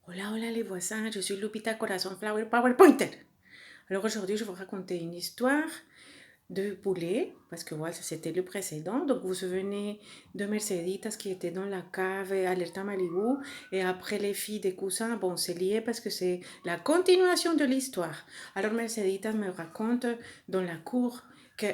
Hola, hola les voisins, je suis Lupita Corazon Flower PowerPointer. Alors aujourd'hui, je vais vous raconter une histoire de poulet, parce que voilà, ça c'était le précédent. Donc vous vous souvenez de Merceditas qui était dans la cave Alerta Malibu, et après les filles des cousins, bon, c'est lié parce que c'est la continuation de l'histoire. Alors Merceditas me raconte dans la cour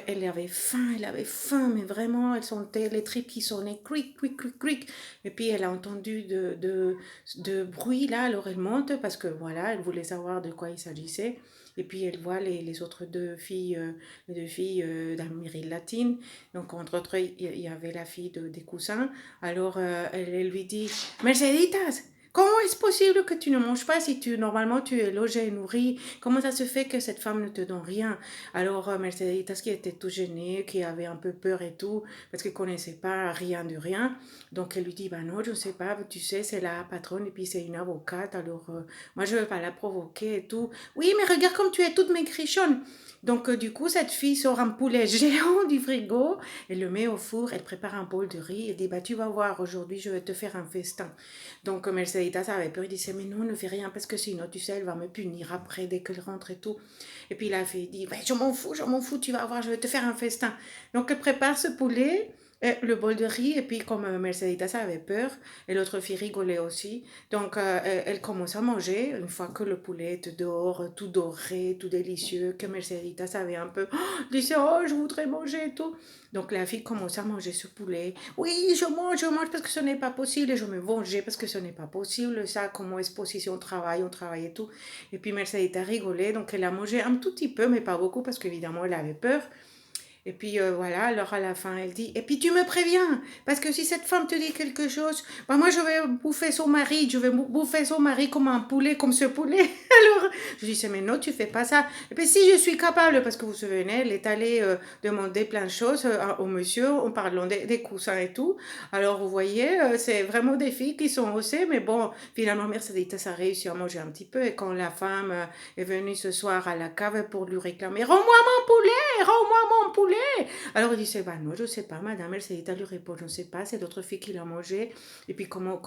elle avait faim, mais vraiment, elle sentait les tripes qui sonnaient cric, cric, cric, cric. Et puis elle a entendu de bruit là, alors elle monte parce que voilà, elle voulait savoir de quoi il s'agissait. Et puis elle voit les autres deux filles d'Amérique latine. Donc entre autres, il y avait la fille des cousins. Alors elle lui dit, Merceditas, comment est-ce possible que tu ne manges pas si normalement tu es logé et nourri? Comment ça se fait que cette femme ne te donne rien? Alors Merceditas qui était tout gênée, qui avait un peu peur et tout, parce qu'elle ne connaissait pas rien de rien. Donc elle lui dit, bah non, je ne sais pas, tu sais, c'est la patronne et puis c'est une avocate, alors moi je ne veux pas la provoquer et tout. Oui, mais regarde comme tu es toute maigrichonne. Donc du coup, cette fille sort un poulet géant du frigo, elle le met au four, elle prépare un bol de riz, elle dit, bah tu vas voir, aujourd'hui je vais te faire un festin. Donc Merceditas avait peur, il disait, mais non, ne fais rien, parce que sinon, tu sais, elle va me punir après, dès qu'elle rentre et tout. Et puis la fille dit, bah, je m'en fous, tu vas voir, je vais te faire un festin. Donc elle prépare ce poulet, le bol de riz, et puis comme Merceditas avait peur, et l'autre fille rigolait aussi, donc elle commence à manger, une fois que le poulet est dehors, tout doré, tout délicieux, que Merceditas avait un peu, disait, oh, je voudrais manger et tout. Donc la fille commence à manger ce poulet. Oui, je mange parce que ce n'est pas possible, et je me vengeais parce que ce n'est pas possible, ça, comment est-ce possible si on travaille et tout. Et puis Merceditas rigolait, donc elle a mangé un tout petit peu, mais pas beaucoup, parce qu'évidemment elle avait peur. Et puis voilà, alors à la fin, elle dit, et puis tu me préviens, parce que si cette femme te dit quelque chose, bah moi je vais bouffer son mari, je vais bouffer son mari comme un poulet, comme ce poulet. Alors je dis, mais non, tu fais pas ça. Et puis si je suis capable, parce que vous vous souvenez, elle est allée demander plein de choses au monsieur en parlant des coussins et tout. Alors vous voyez, c'est vraiment des filles qui sont osées, mais bon, finalement Mercedes a réussi à manger un petit peu, et quand la femme est venue ce soir à la cave pour lui réclamer, rends-moi mon poulet, rends-moi mon poulet. Alors il dit, bah non, je ne sais pas, madame. Elle s'est lui répond, je ne sais pas, c'est l'autre fille qui l'a mangé. Et puis comment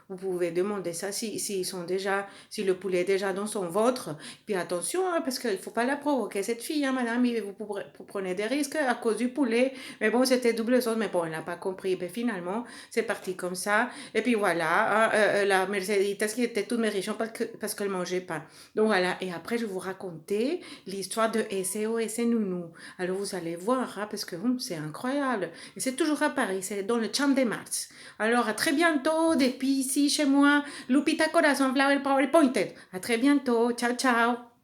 vous pouvez demander ça si sont déjà, si le poulet est déjà dans son ventre. Puis attention, hein, parce qu'il ne faut pas la provoquer, cette fille, hein, madame, vous prenez des risques à cause du poulet. Mais bon, c'était double chose, mais bon, elle n'a pas compris. Mais finalement, c'est parti comme ça. Et puis voilà, hein, la Mercedes qui était toute méchante parce qu'elle ne mangeait pas. Donc voilà, et après, je vais vous raconter l'histoire de SOS Nounou. Alors vous allez voir, hein, parce que c'est incroyable. Et c'est toujours à Paris, c'est dans le Champ des Mars. Alors à très bientôt, depuis ici chez moi, Lupita Corazon Flower PowerPointed. À très bientôt, ciao ciao.